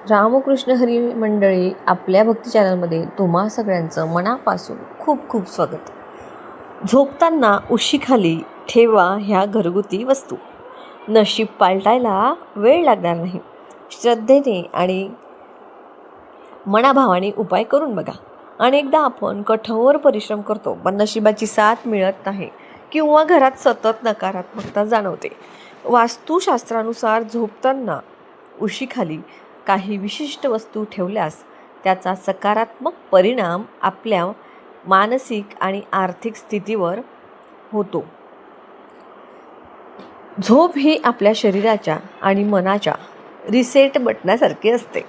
रामकृष्ण हरी मंडळी, आपल्या भक्ती चॅनलमध्ये तुम्हा सगळ्यांचं मनापासून खूप खूप स्वागत. झोपताना उशीखाली ठेवा ह्या घरगुती वस्तू. नशीब पालटायला वेळ लागणार नाही. श्रद्धेने आणि मनाभावाने उपाय करून बघा. अनेकदा आपण कठोर परिश्रम करतो, पण नशिबाची साथ मिळत नाही किंवा घरात सतत नकारात्मकता जाणवते. वास्तुशास्त्रानुसार झोपताना उशीखाली काही विशिष्ट वस्तू ठेवल्यास त्याचा सकारात्मक परिणाम आपल्या मानसिक आणि आर्थिक स्थितीवर होतो. झोप ही आपल्या शरीराच्या आणि मनाच्या रिसेट बटनासारखी असते.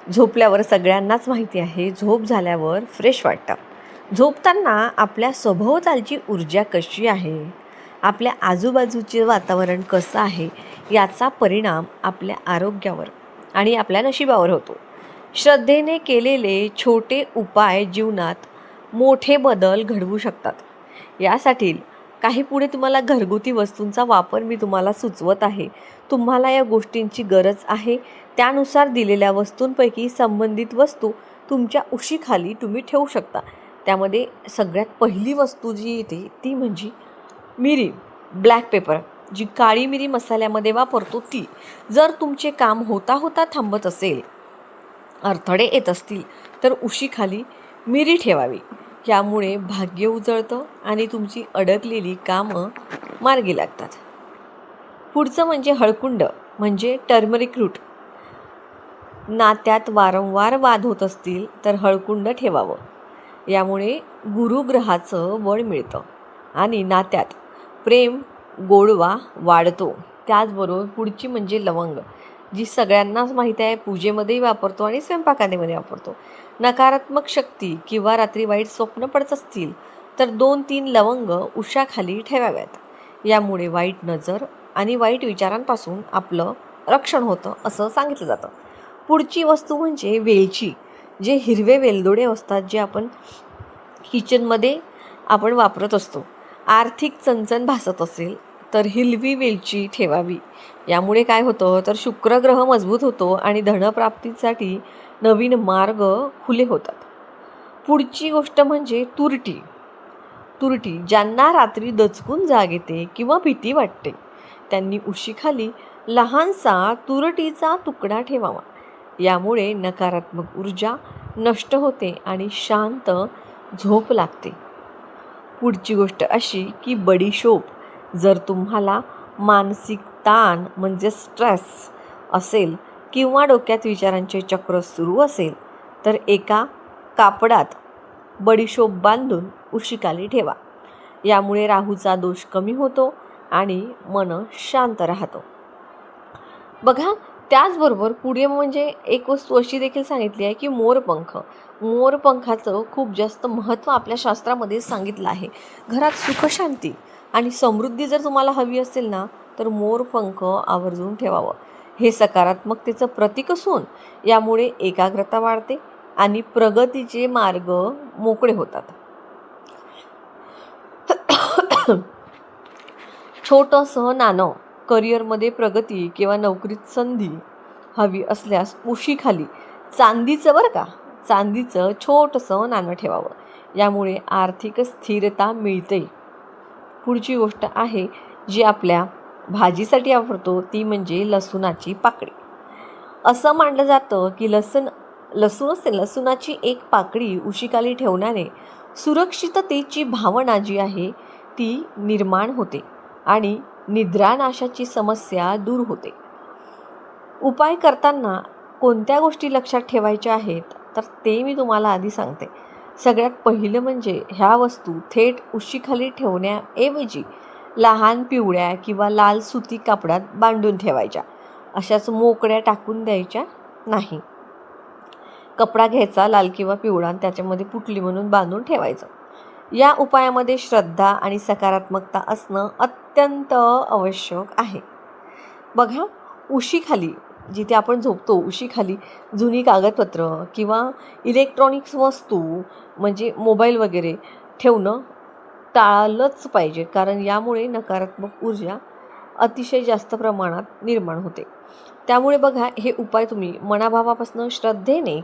झोपल्यावर सगळ्यांनाच माहिती आहे, झोप झाल्यावर फ्रेश वाटतं. झोपताना आपल्या सभोवतालची ऊर्जा कशी आहे, आपल्या आजूबाजूचे वातावरण कसं आहे, याचा परिणाम आपल्या आरोग्यावर आणि आपल्या नशिबावर होतो. श्रद्धेने केलेले छोटे उपाय जीवनात मोठे बदल घडवू शकतात. यासाठी काही पुढे तुम्हाला घरगुती वस्तूंचा वापर मी तुम्हाला सुचवत आहे. तुम्हाला या गोष्टींची गरज आहे, त्यानुसार दिलेल्या वस्तूंपैकी संबंधित वस्तू तुमच्या उशीखाली तुम्ही ठेवू शकता. त्यामध्ये सगळ्यात पहिली वस्तू जी येते ती म्हणजे मिरी, ब्लॅक पेपर, जी काळी मिरी मसाल्यामध्ये वापरतो ती. जर तुमचे काम होता होता थांबत असेल, अडथळे येत असतील, तर उशीखाली मिरी ठेवावी. यामुळे भाग्य उजळतं आणि तुमची अडकलेली कामं मार्गी लागतात. पुढचं म्हणजे हळकुंड, म्हणजे टर्मरिक रूट. नात्यात वारंवार वाद होत असतील तर हळकुंड ठेवावं. यामुळे गुरुग्रहाचं बळ मिळतं आणि नात्यात प्रेम गोडवा वाढतो. त्याचबरोबर पुढची म्हणजे लवंग, जी सगळ्यांनाच माहीत आहे, पूजेमध्येही वापरतो आणि स्वयंपाकामध्ये वापरतो. नकारात्मक शक्ती किंवा रात्री वाईट स्वप्न पडत असतील तर 2-3 लवंग उशाखाली ठेवाव्यात. यामुळे वाईट नजर आणि वाईट विचारांपासून आपलं रक्षण होतं असं सांगितलं जातं. पुढची वस्तू म्हणजे वेलची, जे हिरवे वेलदोडे असतात, जे आपण किचनमध्ये आपण वापरत असतो. आर्थिक चणचण भासत असेल तर हिरवी वेलची ठेवावी. यामुळे काय होतं तर शुक्रग्रह मजबूत होतो आणि धनप्राप्तीसाठी नवीन मार्ग खुले होतात. पुढची गोष्ट म्हणजे तुरटी. ज्यांना रात्री दचकून जाग येते किंवा भीती वाटते, त्यांनी उशीखाली लहानसा तुरटीचा तुकडा ठेवावा. यामुळे नकारात्मक ऊर्जा नष्ट होते आणि शांत झोप लागते. पुढची गोष्ट अशी की बडीशोप. जर तुम्हाला मानसिक ताण म्हणजे स्ट्रेस असेल किंवा डोक्यात विचारांचे चक्र सुरू असेल तर एका कापडात बडीशोप बांधून उशीखाली ठेवा. यामुळे राहूचा दोष कमी होतो आणि मन शांत राहतं. बघा, त्याचबरोबर पुढे म्हणजे एक वस्तू अशी देखील सांगितली आहे की मोरपंख. मोरपंखाचं खूप जास्त महत्त्व आपल्या शास्त्रामध्ये सांगितलं आहे. घरात सुखशांती आणि समृद्धी जर तुम्हाला हवी असेल ना, तर मोरपंख आवर्जून ठेवावं. हे सकारात्मकतेचं प्रतीक असून यामुळे एकाग्रता वाढते आणि प्रगतीचे मार्ग मोकळे होतात. छोटंसं नाणं. करिअरमध्ये प्रगती किंवा नोकरीत संधी हवी असल्यास उशीखाली चांदीचं छोटंसं नाणं ठेवावं. यामुळे आर्थिक स्थिरता मिळते. पुढची गोष्ट आहे जी आपल्या भाजीसाठी वापरतो ती म्हणजे लसूणाची पाकळी. असं मानलं जातं की लसूणाची एक पाकळी उशीखाली ठेवण्याने सुरक्षिततेची भावना जी आहे ती निर्माण होते आणि निद्रानाशाची समस्या दूर होते. उपाय करताना कोणत्या गोष्टी लक्षात ठेवायच्या आहेत तर ते मी तुम्हाला आधी सांगते. सगळ्यात पहिलं म्हणजे ह्या वस्तू थेट उशीखाली ठेवण्याऐवजी लहान पिवळ्या किंवा लाल सुती कापडात बांधून ठेवायच्या. अशाच मोकळ्या टाकून द्यायच्या नाही. कपडा घ्यायचा लाल किंवा पिवळा आणि त्याच्यामध्ये पुटली म्हणून बांधून ठेवायचं. या उपायामध्ये श्रद्धा आणि सकारात्मकता असणं अत्यंत आवश्यक आहे. बघा, उशीखाली जिथे आपण झोपतो उशीखाली जुनी कागदपत्र किंवा इलेक्ट्रॉनिक्स वस्तू म्हणजे मोबाईल वगैरे ठेवणं टाळलंच पाहिजे, कारण यामुळे नकारात्मक ऊर्जा अतिशय जास्त प्रमाणात निर्माण होते. त्यामुळे बघा, हे उपाय तुम्ही मनाभावापासून श्रद्धेने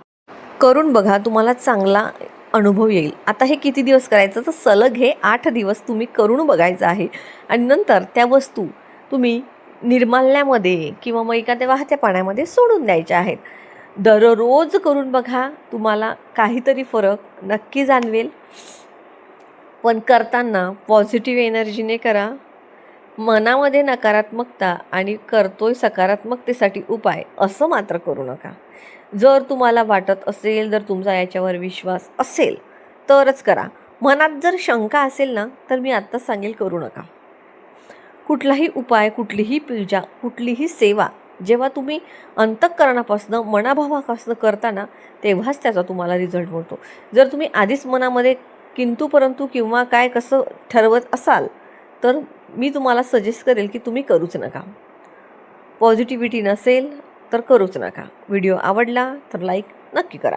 करून बघा, तुम्हाला चांगला अनुभव येईल. आता हे किती दिवस करायचं, तर सलग हे 8 दिवस तुम्ही करून बघायचं आहे. आणि नंतर त्या वस्तू तुम्ही निर्माल्यामध्ये किंवा मग एखाद्या वाहत्या पाण्यामध्ये सोडून द्यायच्या आहेत. दररोज करून बघा, तुम्हाला काहीतरी फरक नक्की जाणवेल. पण करताना पॉझिटिव्ह एनर्जीने करा. मनामध्ये नकारात्मकता आणि करतोय सकारात्मकतेसाठी उपाय असं मात्र करू नका. जर तुम्हाला वाटत असेल, जर तुमचा याच्यावर विश्वास असेल तरच करा. मनात जर शंका असेल ना, तर मी आत्ताच सांगेल, करू नका. कुठलाही उपाय, कुठलीही पूजा, कुठलीही सेवा जेव्हा तुम्ही अंतःकरणापासून मनाभावापासून करताना, तेव्हाच त्याचा तुम्हाला रिझल्ट मिळतो. जर तुम्ही आधीच मनामध्ये किंतु परंतु किंवा काय कसं ठरवत असाल, तर मी तुम्हाला सजेस्ट करेल की तुम्ही करूच नका. पॉझिटिव्हिटी नसेल तर करूच नका. व्हिडिओ आवडला तर लाईक नक्की करा.